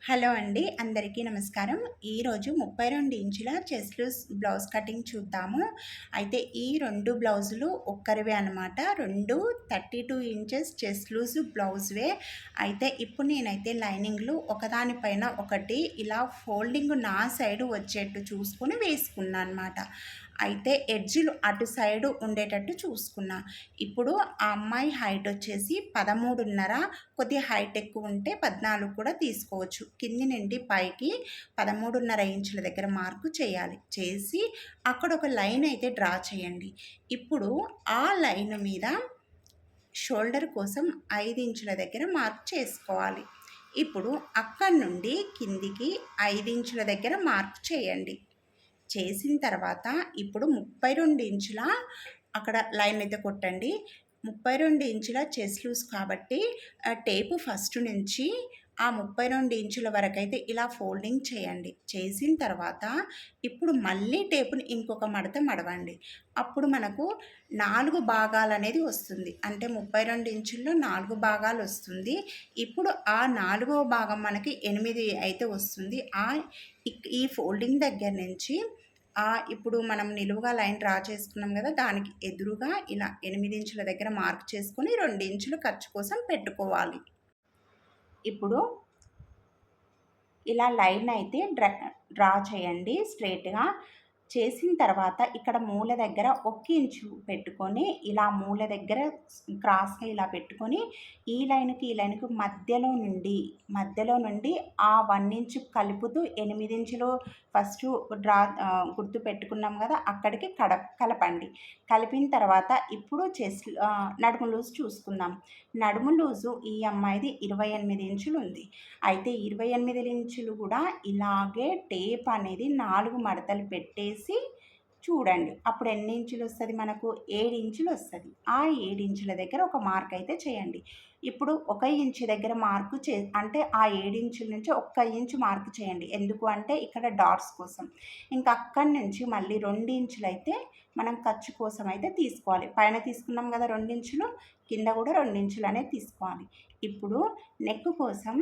Hello అండి. అందరికీ నమస్కారం. ఈరోజు 32 ఇంచుల చెస్ట్ లూజ్ బ్లౌజ్ కటింగ్ చూద్దాము. అయితే ఈ 2 బ్లౌజులు ఒక్కరివే అనమాట. 2 32 ఇంచెస్ చెస్ట్ లూజ్ బ్లౌజ్‌వే. అయితే ఇప్పుడు నేనైతే లైనింగ్‌లు ఒకదానిపైన ఒకటి ఇలా ఫోల్డింగ్ నా సైడు వచ్చేట్టు చూసుకొని వేసుకున్నా అనమాట. అయితే ఎడ్జ్‌లు అటు సైడు ఉండేటట్టు చూసుకున్నా. ఇప్పుడు ఆ అమ్మాయి హైట్ వచ్చేసి 13.5, కొద్దిగా హైట్ ఎక్కువ ఉంటే 14 కూడా తీసుకోవచ్చు. కింది నుండి పైకి 13.5 ఇంచుల దగ్గర మార్కు చేయాలి. చేసి అక్కడ ఒక లైన్ అయితే డ్రా చేయండి. ఇప్పుడు ఆ లైన్ మీద షోల్డర్ కోసం 5 ఇంచుల దగ్గర మార్క్ చేసుకోవాలి. ఇప్పుడు అక్కడి నుండి కిందికి 5 ఇంచుల దగ్గర మార్క్ చేయండి. చేసిన తర్వాత ఇప్పుడు 32 ఇంచుల అక్కడ లైన్ అయితే కొట్టండి. 32 ఇంచుల చెస్ట్ లూజ్ కాబట్టి టేపు ఫస్ట్ నుంచి ఆ 32 ఇంచుల వరకైతే ఇలా ఫోల్డింగ్ చేయండి. చేసిన తర్వాత ఇప్పుడు మళ్ళీ టేపుని ఇంకొక మడత మడవండి. అప్పుడు మనకు 4 భాగాలనేది వస్తుంది. అంటే 32 ఇంచుల్లో 4 భాగాలు వస్తుంది. ఇప్పుడు ఆ 4వ భాగం మనకి 8 అయితే వస్తుంది. ఈ ఫోల్డింగ్ దగ్గర నుంచి ఇప్పుడు మనం నిలువుగా లైన్ డ్రా చేసుకున్నాం కదా! దానికి ఎదురుగా ఇలా 8 ఇంచుల దగ్గర మార్క్ చేసుకొని 2 ఇంచులు ఖర్చు కోసం పెట్టుకోవాలి. ఇప్పుడు ఇలా లైన్ అయితే డ్రా చేయండి స్ట్రెయిట్‌గా. చేసిన తర్వాత ఇక్కడ మూల దగ్గర 1 ఇంచు పెట్టుకొని ఇలా మూల దగ్గర క్రాస్‌గా ఇలా పెట్టుకొని ఈ లైన్‌కి మధ్యలో నుండి ఆ 1 ఇంచు కలుపుతూ 8 ఇంచులు ఫస్ట్ గుర్తు పెట్టుకున్నాం కదా! అక్కడికి కలపండి. కలిపిన తర్వాత ఇప్పుడు నడుము లూజ్ చూసుకుందాం. నడుము లూజు ఈ అమ్మాయిది 28 ఇంచులు ఉంది. అయితే 28 ఇంచులు కూడా ఇలాగే టేప్ అనేది 4 మడతలు పెట్టేసి చూడండి. అప్పుడు ఎన్ని ఇంచులు వస్తుంది మనకు? 7 ఇంచులు వస్తుంది. ఆ 7 ఇంచుల దగ్గర ఒక మార్క్ అయితే చేయండి. ఇప్పుడు 1 ఇంచు దగ్గర మార్కు అంటే ఆ 7 ఇంచుల నుంచి 1 ఇంచు మార్క్ చేయండి. ఎందుకు అంటే ఇక్కడ డాట్స్ కోసం. ఇంకా అక్కడి నుంచి మళ్ళీ 2 ఇంచులు అయితే మనం ఖర్చు కోసం అయితే తీసుకోవాలి. పైన తీసుకున్నాం కదా 2 ఇంచులు, కింద కూడా 2 ఇంచులు అనేది తీసుకోవాలి. ఇప్పుడు నెక్ కోసం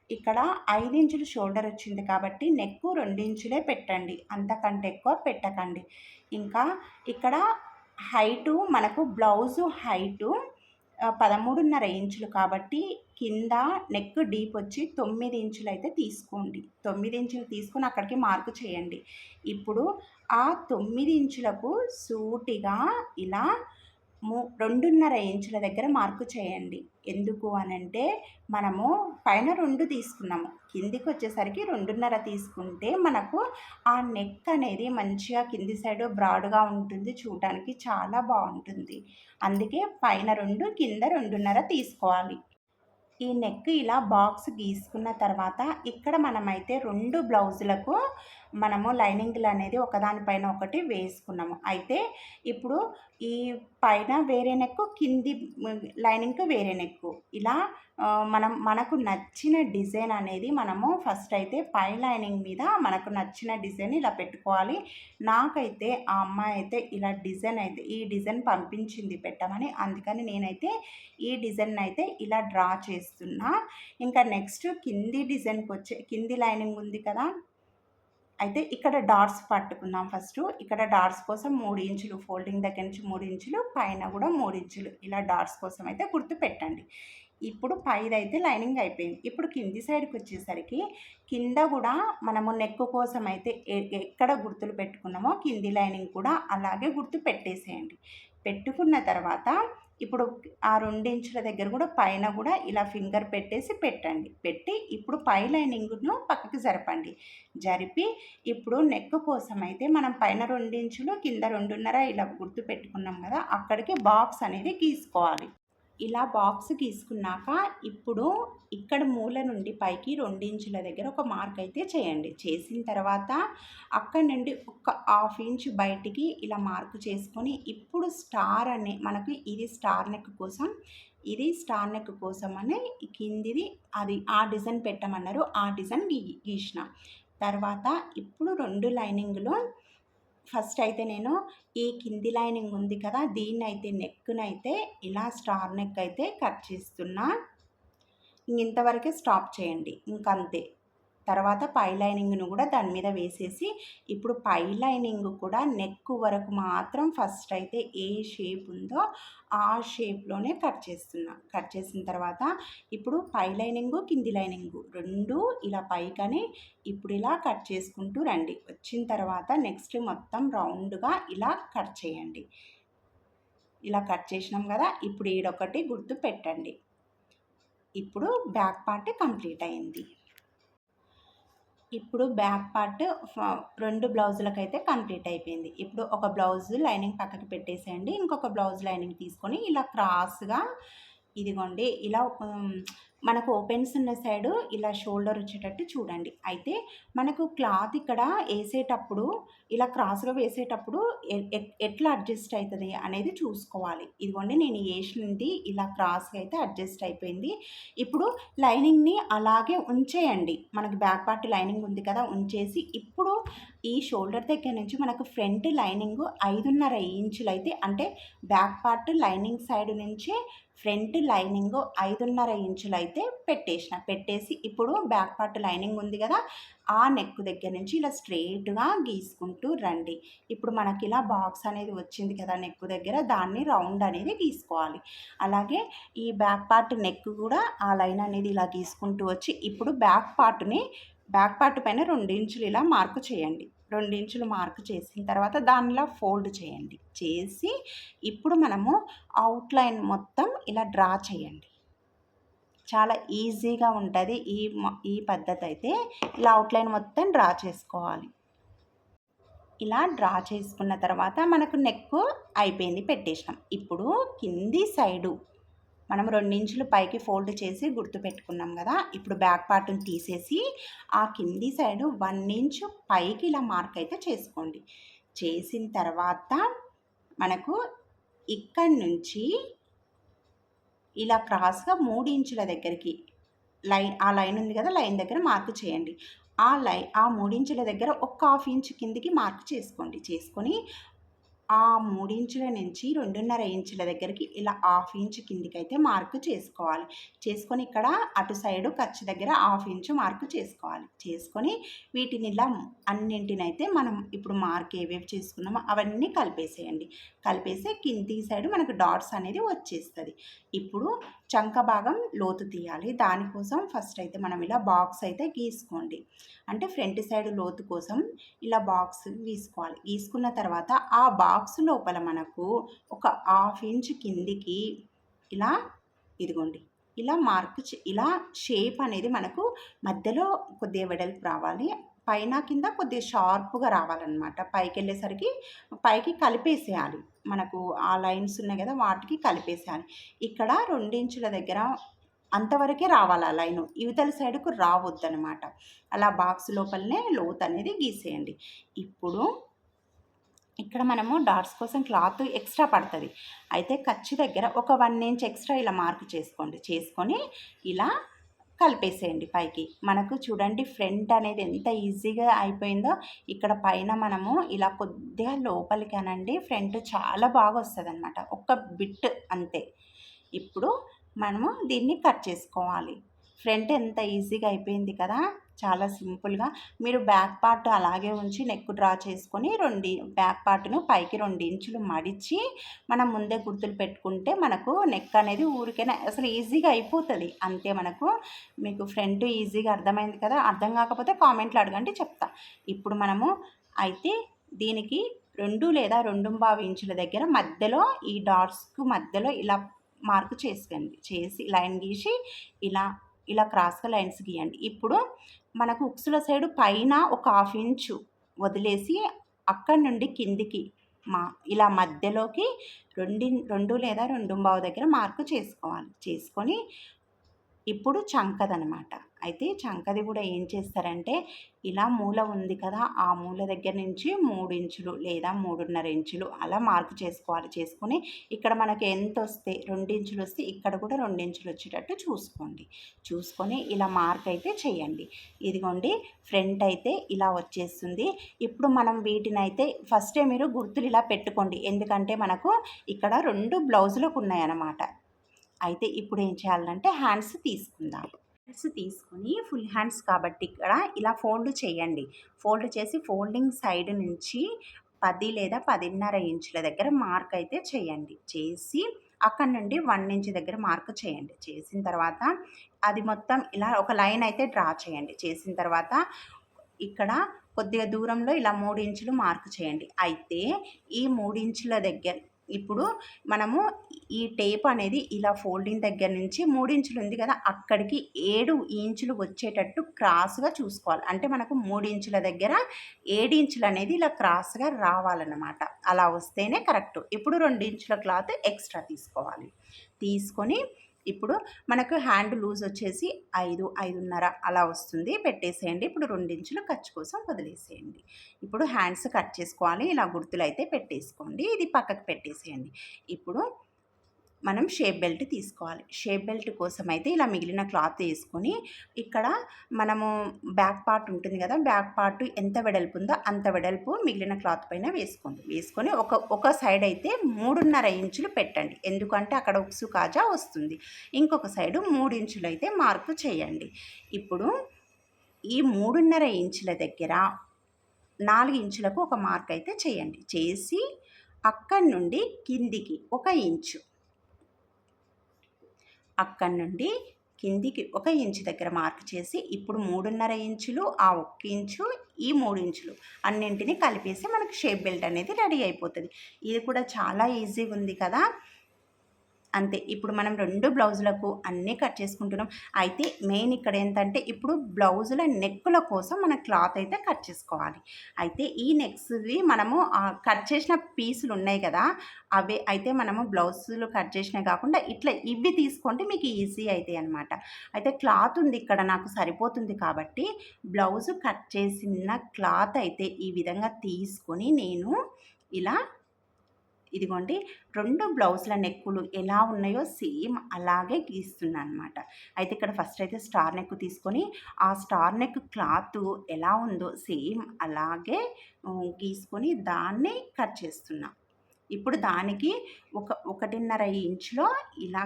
ఇక్కడ 5 ఇంచులు షోల్డర్ వచ్చింది కాబట్టి నెక్ 2 ఇంచులే పెట్టండి. అంతకంటే ఎక్కువ పెట్టకండి. ఇంకా ఇక్కడ హైటు మనకు బ్లౌజు హైటు 13.5 ఇంచులు కాబట్టి కింద నెక్ డీప్ వచ్చి 9 ఇంచులు అయితే తీసుకోండి. 9 ఇంచులు తీసుకొని అక్కడికి మార్కు చేయండి. ఇప్పుడు ఆ 9 ఇంచులకు సూటిగా ఇలా 2.5 ఇంచుల దగ్గర మార్కు చేయండి. ఎందుకు అనంటే మనము పైన 2 తీసుకున్నాము. కిందికి వచ్చేసరికి 2.5 తీసుకుంటే మనకు ఆ నెక్ అనేది మంచిగా కింది సైడ్ బ్రాడ్‌గా ఉంటుంది. చూడడానికి చాలా బాగుంటుంది. అందుకే పైన 2 కింద 2.5 తీసుకోవాలి. ఈ నెక్ ఇలా బాక్స్ గీసుకున్న తర్వాత ఇక్కడ మనమైతే 2 బ్లౌజులకు మనము లైనింగ్లు అనేది ఒకదానిపైన ఒకటి వేసుకున్నాము. అయితే ఇప్పుడు ఈ పైన వేరే నెక్కు, కింది లైనింగ్‌కి వేరే నెక్కు. ఇలా మనకు నచ్చిన డిజైన్ అనేది మనము ఫస్ట్ అయితే పై లైనింగ్ మీద మనకు నచ్చిన డిజైన్ ఇలా పెట్టుకోవాలి. నాకైతే ఆ అమ్మాయి అయితే ఈ డిజైన్ పంపించింది పెట్టమని. అందుకని నేనైతే ఈ డిజైన్ అయితే ఇలా డ్రా చేస్తున్నా. ఇంకా నెక్స్ట్ కింది లైనింగ్ ఉంది కదా! అయితే ఇక్కడ డాట్స్ పట్టుకుందాం ఫస్ట్. ఇక్కడ డాట్స్ కోసం 3 ఇంచులు ఫోల్డింగ్ దగ్గర నుంచి 3 ఇంచులు, పైన కూడా 3 ఇంచులు ఇలా డాట్స్ కోసం అయితే గుర్తు పెట్టండి. ఇప్పుడు పైదైతే లైనింగ్ అయిపోయింది. ఇప్పుడు కింది సైడ్కి వచ్చేసరికి కింద కూడా మనము నెక్ కోసం అయితే ఎక్కడ గుర్తులు పెట్టుకున్నామో కింది లైనింగ్ కూడా అలాగే గుర్తు పెట్టేసేయండి. పెట్టుకున్న తర్వాత ఇప్పుడు ఆ 2 ఇంచుల దగ్గర కూడా పైన కూడా ఇలా ఫింగర్ పెట్టేసి పెట్టండి. పెట్టి ఇప్పుడు పై లైనింగ్‌ను పక్కకి జరపండి. జరిపి ఇప్పుడు నెక్ కోసం అయితే మనం పైన 2 ఇంచులు, కింద 2.5 ఇలా గుర్తు పెట్టుకున్నాం కదా! అక్కడికి బాక్స్ అనేది గీసుకోవాలి. ఇలా బాక్స్ గీసుకున్నాక ఇప్పుడు ఇక్కడ మూల నుండి పైకి 2 ఇంచుల దగ్గర ఒక మార్క్ అయితే చేయండి. చేసిన తర్వాత అక్కడి నుండి ఒక హాఫ్ ఇంచ్ బయటికి ఇలా మార్కు చేసుకొని ఇప్పుడు మనకు ఇది స్టార్ నెక్ కోసం అని కిందిది అది ఆ డిజైన్ పెట్టమన్నారు. ఆ డిజైన్ గీసిన తర్వాత ఇప్పుడు 2 లైనింగ్‌లో ఫస్ట్ అయితే నేను ఈ కింది లైనింగ్ ఉంది కదా! దీన్నైతే నెక్‌నైతే ఇలా స్టార్ నెక్ అయితే కట్ చేస్తున్నా. ఇంతవరకే స్టాప్ చేయండి. ఇంకంతే. తర్వాత పై లైనింగ్‌ను కూడా దాని మీద వేసేసి, ఇప్పుడు పై లైనింగ్ కూడా నెక్ వరకు మాత్రం ఫస్ట్ అయితే ఏ షేప్ ఉందో ఆ షేప్‌లోనే కట్ చేస్తున్నా. కట్ చేసిన తర్వాత ఇప్పుడు పై లైనింగు, కింది లైనింగు 2 ఇలా పైకని ఇప్పుడు ఇలా కట్ చేసుకుంటూ రండి. వచ్చిన తర్వాత నెక్స్ట్ మొత్తం రౌండ్‌గా ఇలా కట్ చేయండి. ఇలా కట్ చేసినాం కదా! ఇప్పుడు ఈడొకటి గుర్తు పెట్టండి. ఇప్పుడు బ్యాక్ పార్ట్ కంప్లీట్ అయింది. ఇప్పుడు బ్యాక్ పార్ట్ 2 బ్లౌజులకైతే కంప్లీట్ అయిపోయింది. ఇప్పుడు ఒక బ్లౌజు లైనింగ్ పక్కకి పెట్టేసేయండి. ఇంకొక బ్లౌజ్ లైనింగ్ తీసుకొని ఇలా క్రాస్‌గా ఇదిగోండి ఇలా మనకు ఓపెన్స్ ఉన్న సైడు ఇలా షోల్డర్ వచ్చేటట్టు చూడండి. అయితే మనకు క్లాత్ ఇక్కడ ఏసేటప్పుడు ఇలా క్రాస్‌గా వేసేటప్పుడు ఎట్లా అడ్జస్ట్ అయితది అనేది చూసుకోవాలి. ఇదిగోండి నేను ఏసింది ఇలా క్రాస్‌గా అయితే అడ్జస్ట్ అయిపోయింది. ఇప్పుడు లైనింగ్‌ని అలాగే ఉంచేయండి. మనకి బ్యాక్ పార్ట్ లైనింగ్ ఉంది కదా! ఉంచేసి ఇప్పుడు ఈ షోల్డర్ దగ్గర నుంచి మనకు ఫ్రంట్ లైనింగు 5.5 ఇంచులైతే అంటే బ్యాక్ పార్ట్ లైనింగ్ సైడ్ నుంచే ఫ్రంట్ లైనింగు 5.5 ఇంచులైతే పెట్టేసి ఇప్పుడు బ్యాక్ పార్ట్ లైనింగ్ ఉంది కదా! ఆ నెక్ దగ్గర నుంచి ఇలా స్ట్రెయిట్‌గా గీసుకుంటూ రండి. ఇప్పుడు మనకి ఇలా బాక్స్ అనేది వచ్చింది కదా నెక్ దగ్గర, దాన్ని రౌండ్ అనేది గీసుకోవాలి. అలాగే ఈ బ్యాక్ పార్ట్ నెక్ కూడా ఆ లైన్ అనేది ఇలా గీసుకుంటూ వచ్చి ఇప్పుడు బ్యాక్ పార్ట్ పైన 2 ఇంచులు ఇలా మార్క్ చేయండి. 2 ఇంచులు మార్క్ చేసిన తర్వాత దానిలా ఫోల్డ్ చేయండి. చేసి ఇప్పుడు మనము అవుట్‌లైన్ మొత్తం ఇలా డ్రా చేయండి. చాలా ఈజీగా ఉంటుంది ఈ పద్ధతి అయితే. ఇలా అవుట్‌లైన్ మొత్తం డ్రా చేసుకోవాలి. ఇలా డ్రా చేసుకున్న తర్వాత మనకు నెక్ అయిపోయింది, పెట్టేసినాం. ఇప్పుడు కింది సైడు మనం 2 ఇంచులు పైకి ఫోల్డ్ చేసి గుర్తుపెట్టుకున్నాం కదా! ఇప్పుడు బ్యాక్ పార్ట్‌ని తీసేసి ఆ కింది సైడు 1 ఇంచు పైకి ఇలా మార్క్ అయితే చేసుకోండి. చేసిన తర్వాత మనకు ఇక్కడి నుంచి ఇలా క్రాస్‌గా 3 ఇంచుల దగ్గరికి ఆ లైన్ ఉంది కదా! లైన్ దగ్గర మార్క్ చేయండి. ఆ 3 ఇంచుల దగ్గర ఒక 1/2 ఇంచు కిందికి మార్క్ చేసుకోండి. చేసుకొని ఆ 3 ఇంచుల నుంచి 2.5 ఇంచుల దగ్గరికి ఇలా 1/2 ఇంచు కిందికైతే మార్క్ చేసుకోవాలి. చేసుకొని ఇక్కడ అటు సైడు ఖర్చు దగ్గర 1/2 ఇంచు మార్క్ చేసుకోవాలి. చేసుకొని వీటిని ఇలా అన్నింటినైతే మనం ఇప్పుడు మార్క్ ఏవేవి చేసుకున్నామో అవన్నీ కలిపేసేయండి. కలిపేసి కింది సైడు మనకు డాట్స్ అనేది వచ్చేస్తది. ఇప్పుడు చంక భాగం లోతు తీయాలి. దానికోసం ఫస్ట్ అయితే మనం ఇలా బాక్స్ అయితే గీసుకోండి. అంటే ఫ్రంట్ సైడ్ లోతు కోసం ఇలా బాక్స్ గీసుకోవాలి. గీసుకున్న తర్వాత ఆ బాక్స్ లోపల మనకు ఒక 1/2 ఇంచు కిందికి ఇలా ఇదిగోండి ఇలా ఇలా షేప్ అనేది మనకు మధ్యలో కొద్దిగా వెడల్పు రావాలి. పైన కింద కొద్దిగా షార్ప్‌గా రావాలన్నమాట. పైకెళ్ళేసరికి పైకి కలిపేసేయాలి. మనకు ఆ లైన్స్ ఉన్నాయి కదా! వాటికి కలిపేసేయాలి. ఇక్కడ 2 ఇంచుల దగ్గర అంతవరకే రావాలి ఆ లైను. ఇవతల సైడ్‌కు రావద్దనమాట. అలా బాక్స్ లోపలనే లోతు అనేది గీసేయండి. ఇప్పుడు ఇక్కడ మనము డాట్స్ కోసం క్లాత్ ఎక్స్ట్రా పడుతుంది. అయితే ఖర్చు దగ్గర ఒక 1 ఇంచ్ ఎక్స్ట్రా ఇలా మార్క్ చేసుకోండి. చేసుకొని ఇలా కలిపేసేయండి పైకి. మనకు చూడండి ఫ్రంట్ అనేది ఎంత ఈజీగా అయిపోయిందో. ఇక్కడ పైన మనము ఇలా కొద్దిగా లోపలికి అనండి ఫ్రంట్ చాలా బాగా వస్తుందన్నమాట. ఒక్క బిట్ అంతే. ఇప్పుడు మనము దీన్ని కట్ చేసుకోవాలి. ఫ్రంట్ ఎంత ఈజీగా అయిపోయింది కదా! చాలా సింపుల్‌గా. మీరు బ్యాక్ పార్ట్ అలాగే ఉంచి నెక్ డ్రా చేసుకొని బ్యాక్ పార్ట్‌ను పైకి 2 ఇంచులు మడిచి మనం ముందే గుర్తులు పెట్టుకుంటే మనకు నెక్ అనేది ఊరికేనే అసలు ఈజీగా అయిపోతది. అంతే మీకు ఫ్రంట్ ఈజీగా అర్థమైంది కదా! అర్థం కాకపోతే కామెంట్‌లో అడగండి చెప్తా. ఇప్పుడు మనము అయితే దీనికి 2 లేదా 2.5 ఇంచుల దగ్గర మధ్యలో ఈ డాట్స్‌కు మధ్యలో ఇలా మార్క్ చేసుకోండి. చేసి లైన్ గీసి ఇలా క్రాస్‌గా లైన్స్ గీయండి. ఇప్పుడు మనకు ఉక్సుల సైడు పైన ఒక 1/2 ఇంచు వదిలేసి అక్కడి నుండి కిందికి ఇలా మధ్యలోకి 2 లేదా 2.5 దగ్గర మార్క్ చేసుకోవాలి. చేసుకొని ఇప్పుడు చంకదనమాట. అయితే చంకది కూడా ఏం చేస్తారంటే ఇలా మూల ఉంది కదా! ఆ మూల దగ్గర నుంచి 3 ఇంచులు లేదా 3.5 ఇంచులు అలా మార్క్ చేసుకోవాలి. చేసుకొని ఇక్కడ మనకి ఎంతొస్తే 2 ఇంచులు వస్తే ఇక్కడ కూడా 2 ఇంచులు వచ్చేటట్టు చూసుకోండి. చూసుకొని ఇలా మార్క్ అయితే చేయండి. ఇదిగోండి ఫ్రంట్ అయితే ఇలా వచ్చేస్తుంది. ఇప్పుడు మనం వీటినైతే ఫస్టే మీరు గుర్తులు ఇలా పెట్టుకోండి. ఎందుకంటే మనకు ఇక్కడ 2 బ్లౌజులకు ఉన్నాయన్నమాట. అయితే ఇప్పుడు ఏం చేయాలంటే హ్యాండ్స్ తీసుకుందాం. తీసుకొని ఫుల్ హ్యాండ్స్ కాబట్టి ఇక్కడ ఇలా ఫోల్డ్ చేయండి. ఫోల్డ్ చేసి ఫోల్డింగ్ సైడ్ నుంచి 10 లేదా 10.5 ఇంచుల దగ్గర మార్క్ అయితే చేయండి. చేసి అక్కడి నుండి 1 ఇంచ్ దగ్గర మార్క్ చేయండి. చేసిన తర్వాత అది మొత్తం ఇలా ఒక లైన్ అయితే డ్రా చేయండి. చేసిన తర్వాత ఇక్కడ కొద్దిగా దూరంలో ఇలా 3 ఇంచులు మార్క్ చేయండి. అయితే ఈ 3 ఇంచుల దగ్గర ఇప్పుడు మనము ఈ టేప్ అనేది ఇలా ఫోల్డింగ్ దగ్గర నుంచి 3 ఇంచులు ఉంది కదా, అక్కడికి 7 ఇంచులు వచ్చేటట్టు క్రాస్‌గా చూసుకోవాలి. అంటే మనకు 3 ఇంచుల దగ్గర 7 ఇంచులు అనేది ఇలా క్రాస్‌గా రావాలన్నమాట. అలా వస్తేనే కరెక్ట్. ఇప్పుడు 2 ఇంచుల క్లాత్ ఎక్స్ట్రా తీసుకోవాలి. తీసుకొని ఇప్పుడు మనకు హ్యాండ్ లూజ్ వచ్చేసి 5, 5.5 అలా వస్తుంది. పెట్టేసేయండి. ఇప్పుడు 2 ఇంచులు ఖర్చు కోసం వదిలేసేయండి. ఇప్పుడు హ్యాండ్స్ కట్ చేసుకోవాలి. ఇలా గుర్తులు అయితే పెట్టేసుకోండి. ఇది పక్కకు పెట్టేసేయండి. ఇప్పుడు మనం షేప్ బెల్ట్ తీసుకోవాలి. షేప్ బెల్ట్ కోసం అయితే ఇలా మిగిలిన క్లాత్ వేసుకొని ఇక్కడ మనము బ్యాక్ పార్ట్ ఉంటుంది కదా, బ్యాక్ పార్ట్ ఎంత వెడల్పు ఉందో అంత వెడల్పు మిగిలిన క్లాత్ పైన వేసుకోండి. వేసుకొని ఒక సైడ్ అయితే 3.5 ఇంచులు పెట్టండి. ఎందుకంటే అక్కడ ఉక్సు కాజా వస్తుంది. ఇంకొక సైడు 3 ఇంచులు అయితే మార్కు చేయండి. ఇప్పుడు ఈ 3.5 ఇంచుల దగ్గర 4 ఇంచులకు ఒక మార్క్ అయితే చేయండి. చేసి అక్కడి నుండి కిందికి 1 ఇంచు, అక్కడి నుండి కిందికి 1 ఇంచు దగ్గర మార్క్ చేసి ఇప్పుడు 3.5 ఇంచులు, ఆ 1 ఇంచు, ఈ 3 ఇంచులు అన్నింటినీ కలిపేసి మనకు షేప్ బెల్ట్ అనేది రెడీ అయిపోతుంది. ఇది కూడా చాలా ఈజీగా ఉంది కదా. అంతే. ఇప్పుడు మనం 2 బ్లౌజులకు అన్నీ కట్ చేసుకుంటున్నాం. అయితే మెయిన్ ఇక్కడ ఏంటంటే ఇప్పుడు బ్లౌజుల నెక్కుల కోసం మన క్లాత్ అయితే కట్ చేసుకోవాలి. అయితే ఈ నెక్స్‌వి మనము కట్ చేసిన పీసులు ఉన్నాయి కదా, అవే అయితే మనము బ్లౌజులు కట్ చేసినవి కాకుండా ఇట్లా ఇవి తీసుకుంటే మీకు ఈజీ అవుతాయి అన్నమాట. అయితే క్లాత్ ఉంది ఇక్కడ నాకు సరిపోతుంది కాబట్టి బ్లౌజు కట్ చేసిన క్లాత్ అయితే ఈ విధంగా తీసుకొని నేను ఇలా ఇదిగోండి 2 బ్లౌజుల నెక్కులు ఎలా ఉన్నాయో సేమ్ అలాగే గీస్తున్నాను అనమాట. అయితే ఇక్కడ ఫస్ట్ అయితే స్టార్ నెక్ తీసుకొని ఆ స్టార్ నెక్ క్లాత్ ఎలా ఉందో సేమ్ అలాగే గీసుకొని దాన్ని కట్ చేస్తున్నా. ఇప్పుడు దానికి 1.5 ఇంచులో ఇలా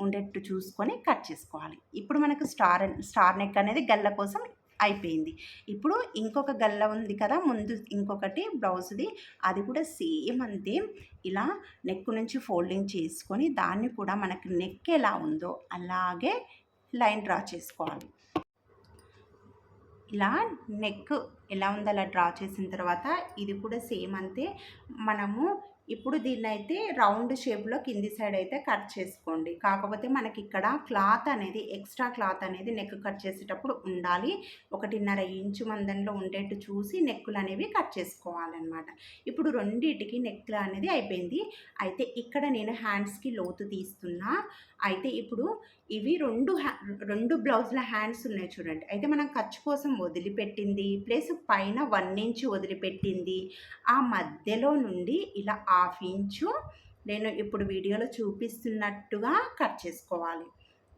ఉండేట్టు చూసుకొని కట్ చేసుకోవాలి. ఇప్పుడు మనకు స్టార్ నెక్ అనేది గల్ల కోసం అయిపోయింది. ఇప్పుడు ఇంకొక గల్ల ఉంది కదా, ముందు ఇంకొకటి బ్లౌజ్ది, అది కూడా సేమ్ అంతే. ఇలా నెక్ నుంచి ఫోల్డింగ్ చేసుకొని దాన్ని కూడా మనకి నెక్ ఎలా ఉందో అలాగే లైన్ డ్రా చేసుకోవాలి. ఇలా నెక్ ఎలా ఉందో అలా డ్రా చేసిన తర్వాత ఇది కూడా సేమ్ అంతే. మనము ఇప్పుడు దీన్నైతే రౌండ్ షేప్లో కింది సైడ్ అయితే కట్ చేసుకోండి. కాకపోతే మనకి ఇక్కడ క్లాత్ అనేది ఎక్స్ట్రా క్లాత్ అనేది నెక్ కట్ చేసేటప్పుడు ఉండాలి. 1.5 ఇంచు మందంలో ఉండేట్టు చూసి నెక్కులు అనేవి కట్ చేసుకోవాలన్నమాట. ఇప్పుడు రెండింటికి నెక్లు అనేది అయిపోయింది. అయితే ఇక్కడ నేను హ్యాండ్స్కి లోతు తీస్తున్నా. అయితే ఇప్పుడు ఇవి 2 బ్లౌజుల హ్యాండ్స్ ఉన్నాయి చూడండి. అయితే మనం ఖర్చు కోసం వదిలిపెట్టింది ప్లస్ పైన 1 ఇంచు వదిలిపెట్టింది, ఆ మధ్యలో నుండి ఇలా 1/2 ఇంచు నేను ఇప్పుడు వీడియోలో చూపిస్తున్నట్టుగా కట్ చేసుకోవాలి.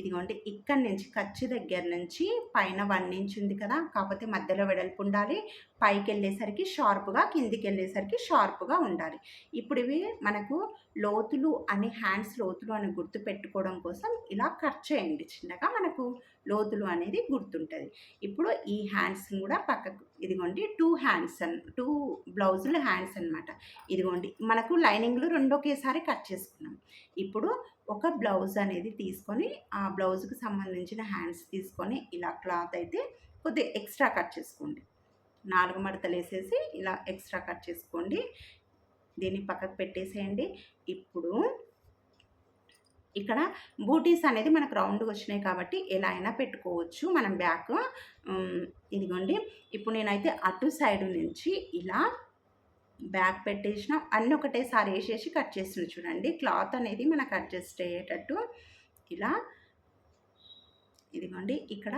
ఇదిగోండి ఇక్కడి నుంచి ఖర్చు దగ్గర నుంచి పైన 1 ఇంచ్ ఉంది కదా, కాకపోతే మధ్యలో వెడల్పు ఉండాలి. పైకి వెళ్ళేసరికి షార్ప్గా, కిందికి వెళ్ళేసరికి షార్ప్గా ఉండాలి. ఇప్పుడు ఇవి మనకు లోతులు అని, హ్యాండ్స్ లోతులు అని గుర్తు పెట్టుకోవడం కోసం ఇలా కట్ చేయండి చిన్నగా, మనకు లోతులు అనేది గుర్తుంటుంది. ఇప్పుడు ఈ హ్యాండ్స్ కూడా పక్కకు, ఇదిగోండి 2 బ్లౌజులు హ్యాండ్స్ అనమాట. ఇదిగోండి మనకు లైనింగ్లు 2 ఒకేసారి కట్ చేసుకున్నాం. ఇప్పుడు ఒక బ్లౌజ్ అనేది తీసుకొని ఆ బ్లౌజ్కి సంబంధించిన హ్యాండ్స్ తీసుకొని ఇలా క్లాత్ అయితే కొద్దిగా ఎక్స్ట్రా కట్ చేసుకోండి. 4 మడతలు వేసేసి ఇలా ఎక్స్ట్రా కట్ చేసుకోండి. దీన్ని పక్కకు పెట్టేసేయండి. ఇప్పుడు ఇక్కడ బూటీస్ అనేది మనకు రౌండ్గా వచ్చినాయి కాబట్టి ఎలా అయినా పెట్టుకోవచ్చు మనం బ్యాక్. ఇదిగోండి ఇప్పుడు నేనైతే అటు సైడు నుంచి ఇలా బ్యాక్ పెట్టేసిన అన్నీ ఒకటేసారి వేసేసి కట్ చేసిన చూడండి. క్లాత్ అనేది మనకు అడ్జస్ట్ అయ్యేటట్టు ఇలా. ఇదిగోండి ఇక్కడ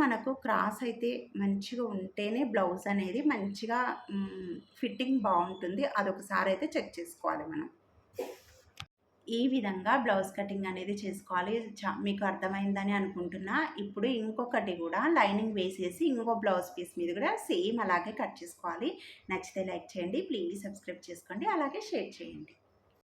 మనకు క్రాస్ అయితే మంచిగా ఉంటేనే బ్లౌజ్ అనేది మంచిగా ఫిట్టింగ్ బాగుంటుంది. అదొకసారి అయితే చెక్ చేసుకోవాలి మనం. ఈ విధంగా బ్లౌజ్ కటింగ్ అనేది చేసుకోవాలి. మీకు అర్థమైందని అనుకుంటున్నా. ఇప్పుడు ఇంకొకటి కూడా లైనింగ్ వేసేసి ఇంకో బ్లౌజ్ పీస్ మీద కూడా సేమ్ అలాగే కట్ చేసుకోవాలి. నచ్చితే లైక్ చేయండి, ప్లీజ్ సబ్స్క్రైబ్ చేసుకోండి, అలాగే షేర్ చేయండి.